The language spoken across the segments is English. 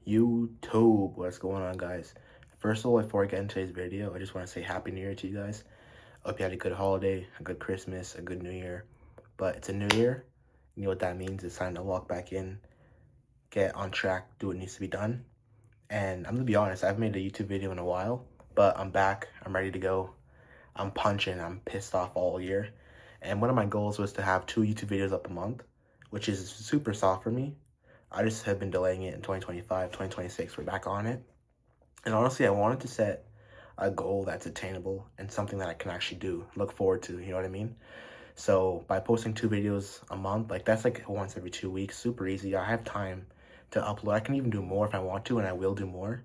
YouTube, what's going on, guys? First of all, before I get into today's video, I just want to say Happy New Year to you guys. I hope you had a good holiday, a good Christmas, a good New Year. But it's a new year. You know what that means? It's time to walk back in, get on track, do what needs to be done. And I'm gonna be honest, I haven't made a YouTube video in a while, but I'm back. I'm ready to go. I'm punching. I'm pissed off all year. And one of my goals was to have 2 YouTube videos up a month, which is super soft for me. I just have been delaying it in 2025, 2026. We're back on it. And honestly, I wanted to set a goal that's attainable and something that I can actually do, look forward to, you know what I mean? So by posting 2 videos a month, like that's like once every 2 weeks, super easy. I have time to upload. I can even do more if I want to, and I will do more.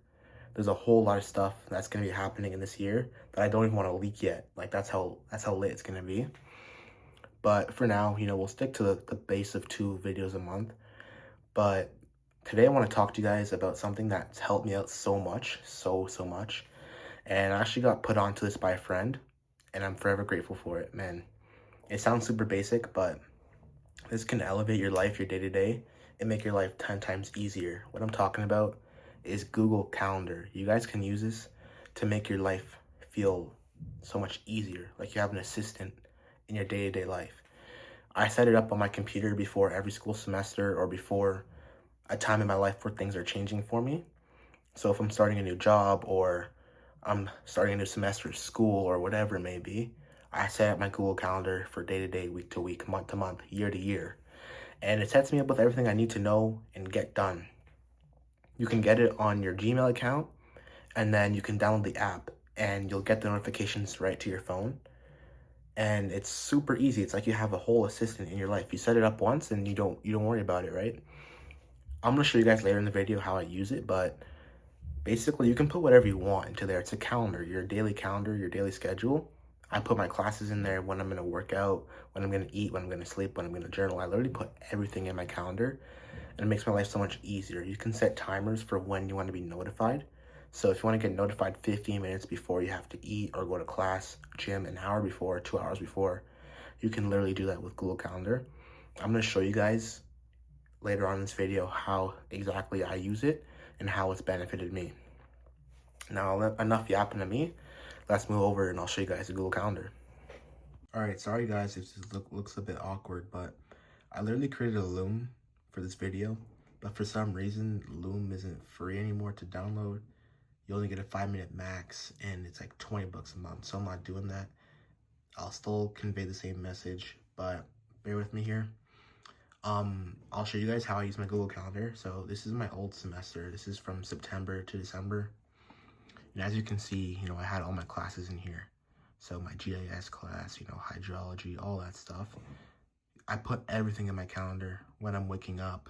There's a whole lot of stuff that's gonna be happening in this year that I don't even want to leak yet. Like that's how lit it's gonna be. But for now, we'll stick to the base of 2 videos a month. But today I want to talk to you guys about something that's helped me out so much, so much. And I actually got put onto this by a friend, and I'm forever grateful for it, man. It sounds super basic, but this can elevate your life, your day-to-day, and make your life 10 times easier. What I'm talking about is Google Calendar. You guys can use this to make your life feel so much easier, like you have an assistant in your day-to-day life. I set it up on my computer before every school semester or before a time in my life where things are changing for me. So if I'm starting a new job or I'm starting a new semester of school or whatever it may be, I set up my Google Calendar for day to day, week to week, month to month, year to year. And it sets me up with everything I need to know and get done. You can get it on your Gmail account, and then you can download the app and you'll get the notifications right to your phone. And it's super easy. It's like you have a whole assistant in your life. You set it up once and you don't worry about it, right? I'm gonna show you guys later in the video how I use it, but basically you can put whatever you want into there. It's a calendar, your daily calendar, your daily schedule. I put my classes in there, when I'm gonna work out, when I'm gonna eat, when I'm gonna sleep, when I'm gonna journal. I literally put everything in my calendar, and it makes my life so much easier. You can set timers for when you want to be notified. So if you want to get notified 15 minutes before you have to eat or go to class, gym an hour before, 2 hours before, you can literally do that with Google Calendar. I'm gonna show you guys later on in this video how exactly I use it and how it's benefited me. Now, enough yapping to me. Let's move over and I'll show you guys the Google Calendar. All right, sorry guys if this looks a bit awkward, but I literally created a Loom for this video, but for some reason, Loom isn't free anymore to download. You only get a 5-minute max, and it's like 20 bucks a month, so I'm not doing that. I'll still convey the same message, but bear with me here. I'll show you guys how I use my Google Calendar. So this is my old semester. This is from September to December. And as you can see, I had all my classes in here. So my GIS class, hydrology, all that stuff. I put everything in my calendar when I'm waking up,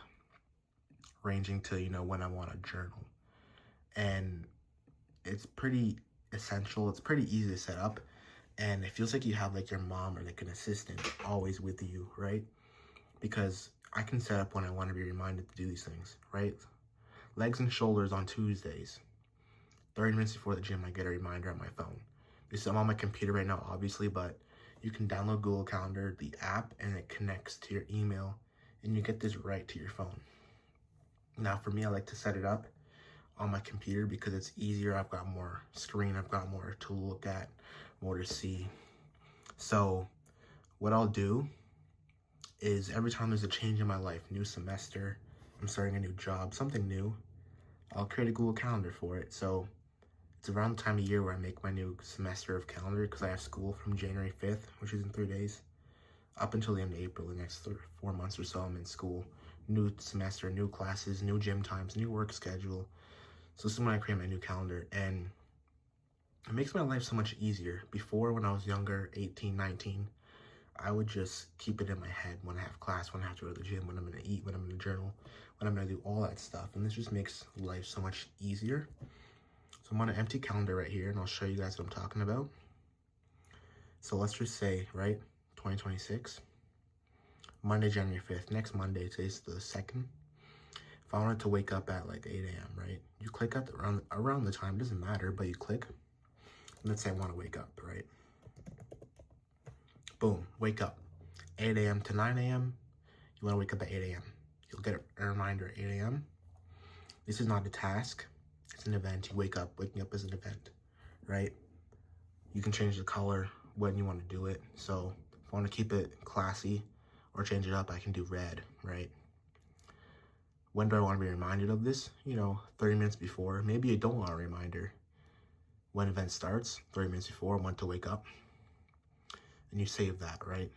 ranging to, when I want to journal. And it's pretty essential. It's pretty easy to set up. And it feels like you have like your mom or like an assistant always with you, right? Because I can set up when I want to be reminded to do these things, right? Legs and shoulders on Tuesdays. 30 minutes before the gym, I get a reminder on my phone. I'm on my computer right now, obviously, but you can download Google Calendar, the app, and it connects to your email, and you get this right to your phone. Now, for me, I like to set it up on my computer because it's easier. I've got more screen, I've got more to look at, more to see. So what I'll do is every time there's a change in my life, new semester, I'm starting a new job, something new, I'll create a Google Calendar for it. So it's around the time of year where I make my new semester of calendar because I have school from January 5th, which is in 3 days, up until the end of April. The next 4 months or so I'm in school. New semester, new classes, new gym times, new work schedule. So this is when I create my new calendar, and it makes my life so much easier. Before, when I was younger, 18, 19, I would just keep it in my head when I have class, when I have to go to the gym, when I'm going to eat, when I'm going to journal, when I'm going to do all that stuff. And this just makes life so much easier. So I'm on an empty calendar right here, and I'll show you guys what I'm talking about. So let's just say, right, 2026, Monday, January 5th. Next Monday, today's the 2nd. If I wanted to wake up at like 8 a.m., right, you click at around the time, doesn't matter, but you click. Let's say I want to wake up, right? Boom, wake up. 8 a.m. to 9 a.m. You want to wake up at 8 a.m. You'll get a reminder at 8 a.m. This is not a task. It's an event. You wake up. Waking up is an event, right? You can change the color when you want to do it. So if I want to keep it classy or change it up, I can do red, right? When do I want to be reminded of this? 30 minutes before. Maybe you don't want a reminder. When event starts, 30 minutes before, when to wake up. And you save that, right?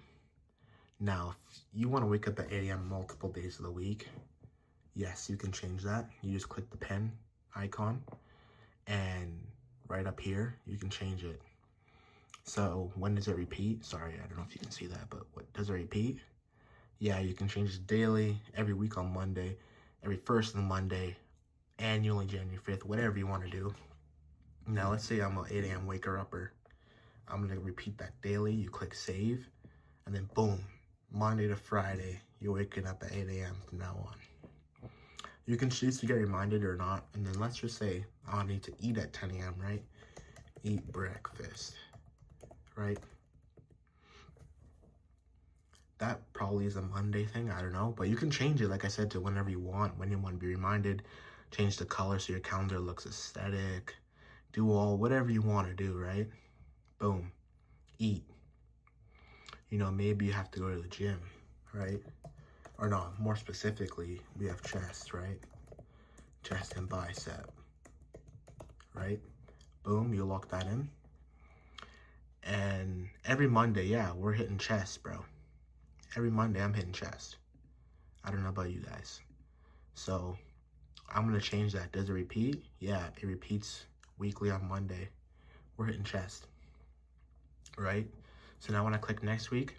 Now, if you want to wake up at 8 a.m. multiple days of the week, yes, you can change that. You just click the pen icon, and right up here, you can change it. So when does it repeat? Sorry, I don't know if you can see that, but what does it repeat? Yeah, you can change it daily, every week on Monday, every first of the Monday, annually January 5th, whatever you want to do. Now, let's say I'm an 8 a.m. waker-upper. I'm going to repeat that daily. You click save, and then boom, Monday to Friday, you're waking up at 8 a.m. from now on. You can choose to get reminded or not, and then let's just say I need to eat at 10 a.m., right? Eat breakfast, right? That probably is a Monday thing, I don't know, but you can change it, like I said, to whenever you want, when you want to be reminded. Change the color so your calendar looks aesthetic. Do whatever you want to do, right? Boom. Eat. Maybe you have to go to the gym, right? Or no, more specifically, we have chest, right? Chest and bicep, right? Boom, you lock that in. And every Monday, yeah, we're hitting chest, bro. Every Monday, I'm hitting chest. I don't know about you guys. So, I'm going to change that. Does it repeat? Yeah, it repeats weekly on Monday. We're hitting chest, right? So now when I click next week,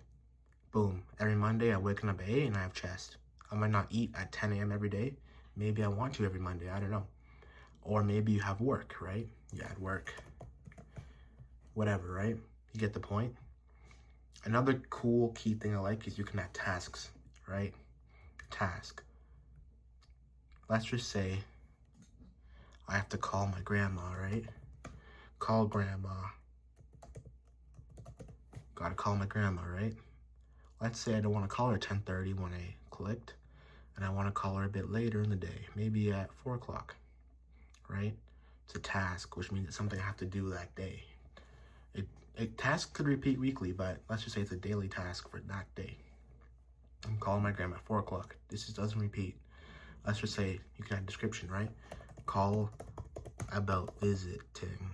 boom, every Monday I'm waking up at 8 and I have chest. I might not eat at 10 a.m. every day. Maybe I want to every Monday, I don't know. Or maybe you have work, right? You had work. Whatever, right? You get the point? Another cool key thing I like is you can add tasks, right? Task. Let's just say I have to call my grandma, right? Call grandma. Gotta call my grandma, right? Let's say I don't want to call her at 10:30 when I clicked, and I want to call her a bit later in the day, maybe at 4 o'clock, right? It's a task, which means it's something I have to do that day. A task could repeat weekly, but let's just say it's a daily task for that day. I'm calling my grandma at 4 o'clock. This just doesn't repeat. Let's just say you can add a description, right? Call about visiting.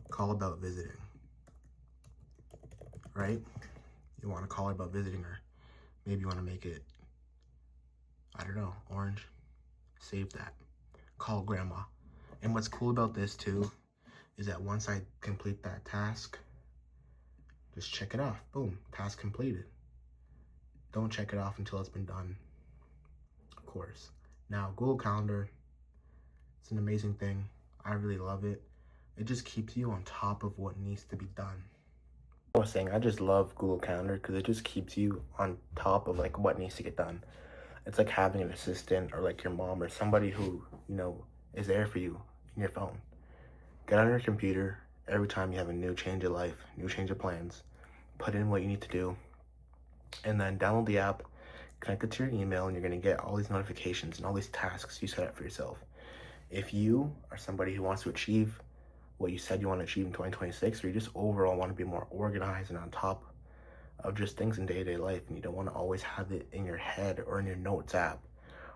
Call about visiting, right? You want to call her about visiting her. Maybe you want to make it, I don't know, orange. Save that. Call grandma. And what's cool about this too is that once I complete that task, just check it off. Boom, task completed. Don't check it off until it's been done, of course. Now, Google Calendar, it's an amazing thing. I really love it. It just keeps you on top of what needs to be done. I was saying, I just love Google Calendar because it just keeps you on top of like what needs to get done. It's like having an assistant or like your mom or somebody who, is there for you in your phone. Get on your computer every time you have a new change of life, new change of plans. Put in what you need to do, and then download the app, connect it to your email, and you're going to get all these notifications and all these tasks you set up for yourself. If you are somebody who wants to achieve what you said you want to achieve in 2026, or you just overall want to be more organized and on top of just things in day-to-day life, and you don't want to always have it in your head or in your notes app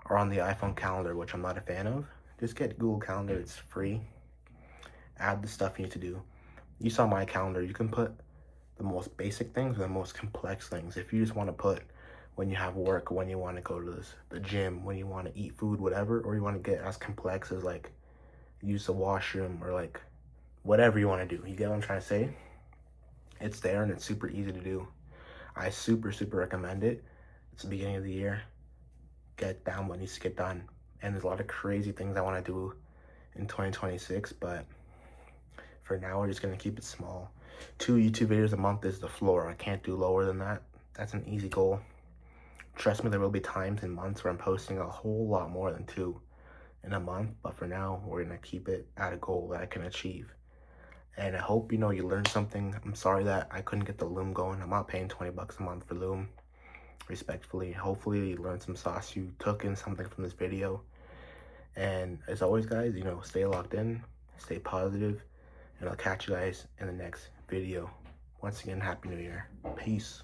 or on the iPhone calendar, which I'm not a fan of, just get Google Calendar. It's free. Add the stuff you need to do. You saw my calendar. You can put the most basic things or the most complex things. If you just want to put when you have work, when you want to go to the gym, when you want to eat food, whatever, or you want to get as complex as like use the washroom or like whatever you want to do. You get what I'm trying to say? It's there and it's super easy to do. I super recommend it. It's the beginning of the year. Get down what needs to get done. And there's a lot of crazy things I want to do in 2026, but for now, we're just going to keep it small. 2 YouTube videos a month is the floor. I can't do lower than that. That's an easy goal. Trust me, there will be times and months where I'm posting a whole lot more than 2 in a month, but for now, we're going to keep it at a goal that I can achieve. And I hope, you learned something. I'm sorry that I couldn't get the Loom going. I'm not paying 20 bucks a month for Loom. respectfully. Hopefully you learned some sauce, you took in something from this video. And as always, guys, stay locked in, stay positive, and I'll catch you guys in the next video. Once again, Happy New Year. Peace.